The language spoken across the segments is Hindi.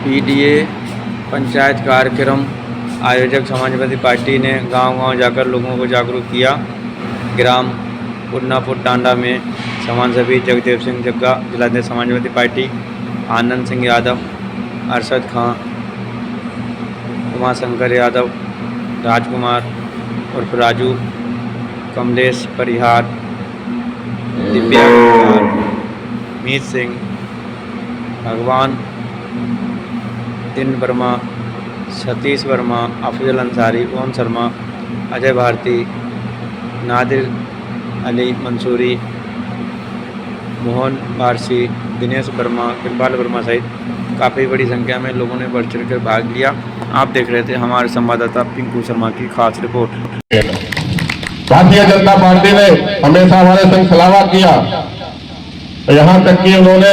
पीडीए पंचायत कार्यक्रम आयोजक समाजवादी पार्टी ने गांव-गांव जाकर लोगों को जागरूक किया। ग्राम पुन्नापुर टांडा में समाजसेवी जगदेव सिंह जग्गा, जिलाध्यक्ष समाजवादी पार्टी आनंद सिंह यादव, अरशद खां, उमाशंकर यादव, राजकुमार उर्फ राजू, कमलेश परिहार, दिव्या परिहार, मीत सिंह, भगवान दिन वर्मा, सतीश वर्मा, अफजल अंसारी, ओम शर्मा, अजय भारती, नादिर अली मंसूरी, मोहन बारसी, दिनेश वर्मा, कृपाल वर्मा सहित काफ़ी बड़ी संख्या में लोगों ने बढ़ चढ़ कर भाग लिया। आप देख रहे थे हमारे संवाददाता पिंकू शर्मा की खास रिपोर्ट। भारतीय जनता पार्टी ने हमेशा हमारे संग सलावा किया, यहाँ तक कि उन्होंने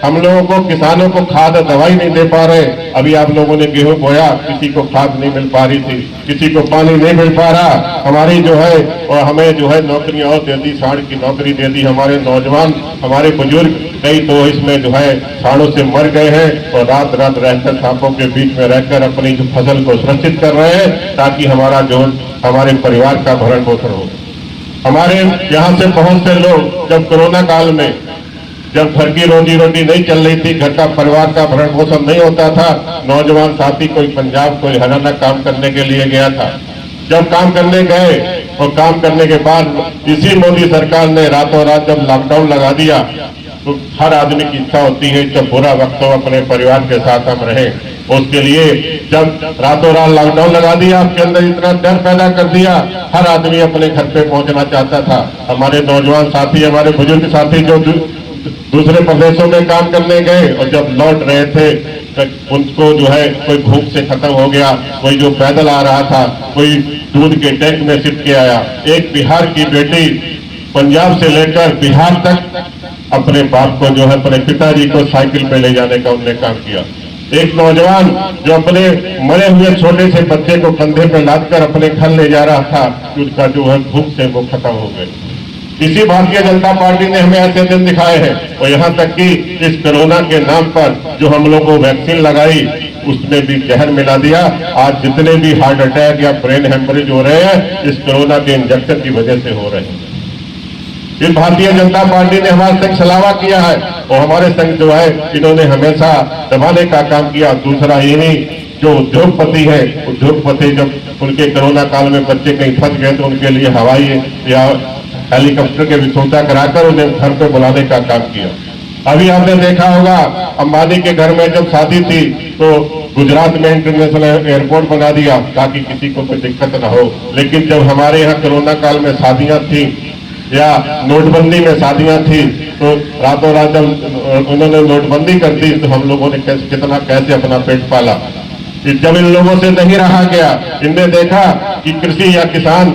हम लोगों को, किसानों को खाद दवाई नहीं दे पा रहे। अभी आप लोगों ने गेहूं बोया, किसी को खाद नहीं मिल पा रही थी, किसी को पानी नहीं मिल पा रहा। हमारी जो है और हमें जो है नौकरियां और दे दी, साढ़ की नौकरी दे दी। हमारे नौजवान, हमारे बुजुर्ग कई तो इसमें जो है साढ़ों से मर गए हैं और रात रात रहकर सांपों के बीच में रहकर अपनी जो फसल को सुरक्षित कर रहे हैं, ताकि हमारा जो हमारे परिवार का भरण पोषण हो। हमारे यहाँ से बहुत से लोग जब कोरोना काल में, जब घर की रोजी रोटी नहीं चल रही थी, घर का परिवार का भरण पोषण नहीं होता था, नौजवान साथी कोई पंजाब, कोई हरियाणा काम करने के लिए गया था। जब काम करने गए और काम करने के बाद इसी मोदी सरकार ने रातों रात जब लॉकडाउन लगा दिया, तो हर आदमी की इच्छा होती है जब बुरा वक्त हो अपने परिवार के साथ हम रहें। उसके लिए जब रातों रात लॉकडाउन लगा दिया, आपके अंदर इतना डर पैदा कर दिया, हर आदमी अपने घर पे पहुंचना चाहता था। हमारे नौजवान साथी, हमारे बुजुर्ग साथी जो दूसरे प्रदेशों में काम करने गए और जब लौट रहे थे, उनको जो है कोई भूख से खत्म हो गया, कोई जो पैदल आ रहा था, कोई दूध के टैंक में सिट के आया। एक बिहार की बेटी पंजाब से लेकर बिहार तक अपने बाप को, जो है अपने पिताजी को साइकिल पे ले जाने का उन्होंने काम किया। एक नौजवान जो अपने मरे हुए छोटे से बच्चे को कंधे पे लादकर अपने घर ले जा रहा था, उसका जो है भूख से वो खत्म हो गए। इसी भारतीय जनता पार्टी ने हमें ऐसे दिन दिखाए हैं और यहाँ तक कि इस कोरोना के नाम पर जो हम लोग को वैक्सीन लगाई, उसमें भी जहर मिला दिया। आज जितने भी हार्ट अटैक या ब्रेन हेमरेज हो रहे हैं, इस कोरोना के इंजेक्शन की वजह से हो रहे हैं। इस भारतीय जनता पार्टी ने हमारे संग सलावा किया है और हमारे संग जो है इन्होंने हमेशा दबाने का काम किया। दूसरा यही, जो उद्योगपति है, उद्योगपति जब उनके कोरोना काल में बच्चे कहीं फंस गए तो उनके लिए हवाई या हेलीकॉप्टर के विशोता कराकर उन्हें घर पे बुलाने का काम किया। अभी आपने देखा होगा अंबानी के घर में जब शादी थी तो गुजरात में इंटरनेशनल एयरपोर्ट बना दिया ताकि किसी को कोई दिक्कत ना हो। लेकिन जब हमारे यहाँ कोरोना काल में शादियां थी या नोटबंदी में शादियां थी, तो रातों रात जब उन्होंने नोटबंदी कर दी तो हम लोगों ने कैसे अपना पेट पाला। जब इन लोगों से नहीं रहा गया, इनने देखा कि कृषि या किसान,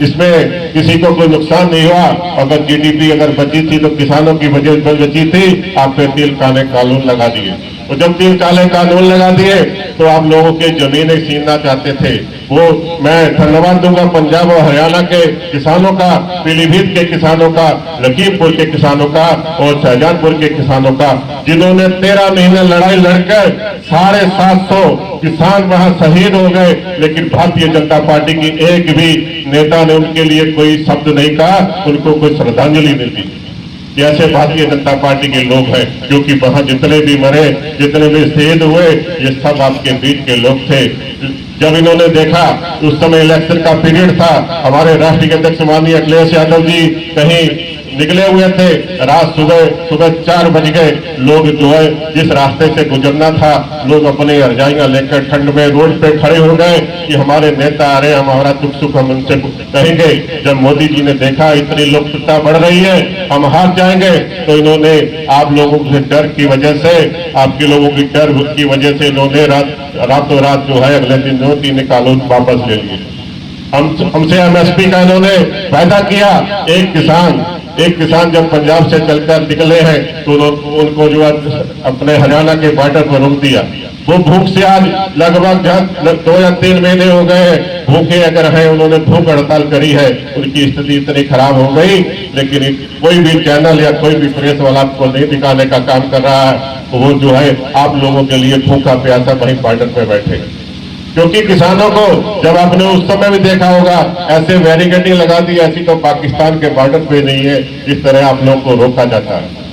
इसमें किसी को कोई नुकसान नहीं हुआ। अगर जीडीपी अगर बची थी तो किसानों की वजह बची थी। आपने तेल काले कानून लगा दिए और जब तेल काले कानून लगा दिए तो आप लोगों के जमीनें छीनना चाहते थे। वो मैं धन्यवाद दूंगा पंजाब और हरियाणा के किसानों का, पीलीभीत के किसानों का, लखीमपुर के किसानों का और शाहजहांपुर के किसानों का, जिन्होंने 13 महीने लड़ाई लड़कर 750 किसान वहां शहीद हो गए। लेकिन भारतीय जनता पार्टी की एक भी नेता ने उनके लिए कोई शब्द नहीं कहा, उनको कोई श्रद्धांजलि नहीं दी। ऐसे भारतीय जनता पार्टी के लोग हैं, क्योंकि वहां जितने भी मरे, जितने भी शहीद हुए, ये सब आपके बीच के लोग थे। जब इन्होंने देखा, उस समय इलेक्शन का पीरियड था, हमारे राष्ट्रीय अध्यक्ष माननीय अखिलेश यादव जी कहीं निकले हुए थे, रात सुबह 4 बज गए। लोग जो है जिस रास्ते से गुजरना था, लोग अपने रजाइयां लेकर ठंड में रोड पे खड़े हो गए कि हमारे नेता आ रहे, हमारा दुख सुख हम उनसे कहेंगे। जब मोदी जी ने देखा इतनी लोकप्रियता बढ़ रही है, हम हार जाएंगे, तो इन्होंने आप लोगों के डर की वजह से, आपके लोगों की डर की वजह से इन्होंने रातों रात जो है अगले दिन जो 3 कानून वापस ले लिए। हमसे एमएसपी का इन्होंने वायदा किया। एक किसान जब पंजाब से चलकर निकले हैं तो उनको जो अपने हरियाणा के बॉर्डर पर रोक दिया। वो भूख से आज लगभग 2 या 3 महीने हो गए भूखे अगर हैं, उन्होंने भूख हड़ताल करी है, उनकी स्थिति इतनी खराब हो गई, लेकिन कोई भी चैनल या कोई भी प्रेस वाला आपको नहीं दिखाने का काम कर रहा है। तो वो जो है आप लोगों के लिए भूखा प्यासा वहीं बॉर्डर पे बैठे, क्योंकि किसानों को जब आपने उस समय भी देखा होगा ऐसे बैरिकेडिंग लगा दी, ऐसी तो पाकिस्तान के बॉर्डर पे नहीं है जिस तरह आप लोगों को रोका जाता है।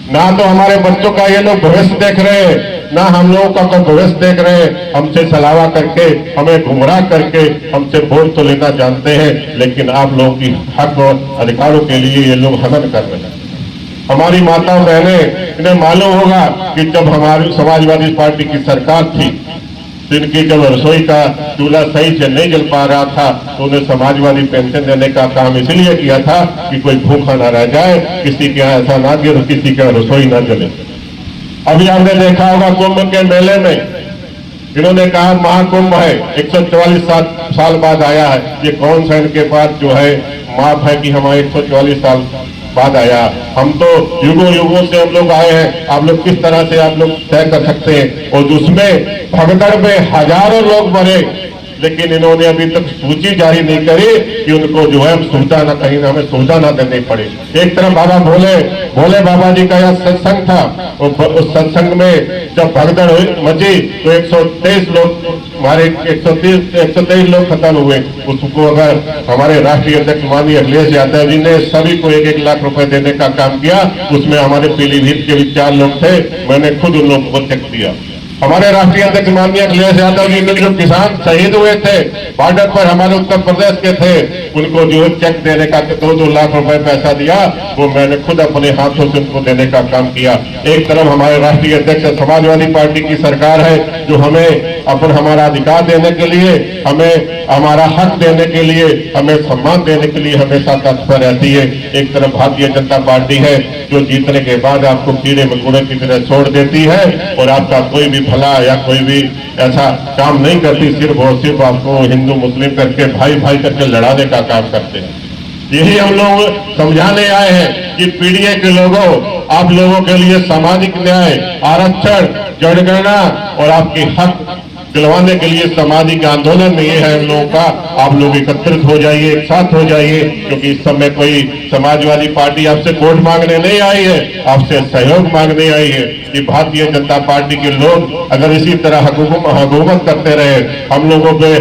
ना तो हमारे बच्चों का ये लोग भविष्य देख रहे हैं, ना हम लोगों का कोई भविष्य देख रहे हैं। हमसे छलावा करके, हमें गुमराह करके हमसे वोट तो लेना जानते हैं, लेकिन आप लोगों की हक और अधिकारों के लिए ये लोग हनन कर रहे हैं। हमारी माताओं बहनें, इन्हें मालूम होगा कि जब हमारी समाजवादी पार्टी की सरकार थी, इनकी जब रसोई का चूल्हा सही से नहीं जल पा रहा था, तो उन्हें समाजवादी पेंशन देने का काम इसलिए किया था कि कोई भूखा ना रह जाए, किसी के यहाँ ऐसा ना गिर, किसी के रसोई ना जले। अभी आपने देखा होगा कुंभ के मेले में इन्होंने कहा महाकुंभ है, 144 साल बाद आया है। ये कौन सा इनके पास जो है माफ है कि हमारे 144 साल बाद आया। हम तो युगों युगों से हम लोग आए हैं, आप लोग किस तरह से आप लोग तय कर सकते हैं। और उसमें भगदड़ में हजारों लोग मरे, लेकिन इन्होंने अभी तक सूची जारी नहीं करी कि उनको जो है सुविधा न कहीं हमें सुविधा न देनी पड़े। एक तरफ बाबा भोले बाबा जी का यह सत्संग था, उस सत्संग में जब भगदड़ मची तो 123 लोग हमारे 123 लोग खत्म हुए। उसको अगर हमारे राष्ट्रीय अध्यक्ष माननीय अखिलेश यादव जी ने सभी को 1-1 लाख रुपए देने का काम किया, उसमें हमारे पीलीभीत के भी 4 लोग थे, मैंने खुद उन लोगों को चेक दिया। हमारे राष्ट्रीय अध्यक्ष माननीय अखिलेश यादव जी ने जो किसान शहीद हुए थे बॉर्डर पर, हमारे उत्तर प्रदेश के थे, उनको जो चेक देने का 2-2 लाख रुपए पैसा दिया, वो मैंने खुद अपने हाथों से उनको देने का काम किया। एक तरफ हमारे राष्ट्रीय अध्यक्ष समाजवादी पार्टी की सरकार है जो हमें हमारा अधिकार देने के लिए, हमें हमारा हक देने के लिए, हमें सम्मान देने के लिए हमेशा तत्पर रहती है। एक तरफ भारतीय जनता पार्टी है जो जीतने के बाद आपको कीड़े मकोड़े की तरह छोड़ देती है और आपका कोई भी भला या कोई भी ऐसा काम नहीं करती, सिर्फ और सिर्फ आपको हिंदू मुस्लिम करके भाई भाई करके लड़ाने का काम करते हैं। यही हम लोग समझाने आए हैं कि पीडीए के लोगों, आप लोगों के लिए सामाजिक न्याय, आरक्षण, जनगणना और आपके हक दिलवाने के लिए सामाजिक आंदोलन ये है हम लोगों का। आप लोग एकत्रित हो जाइए, एक साथ हो जाइए, क्योंकि इस समय कोई समाजवादी पार्टी आपसे वोट मांगने नहीं आई है, आपसे सहयोग मांगने आई है। कि भारतीय जनता पार्टी के लोग अगर इसी तरह हुकूमत करते रहे, हम लोगों पे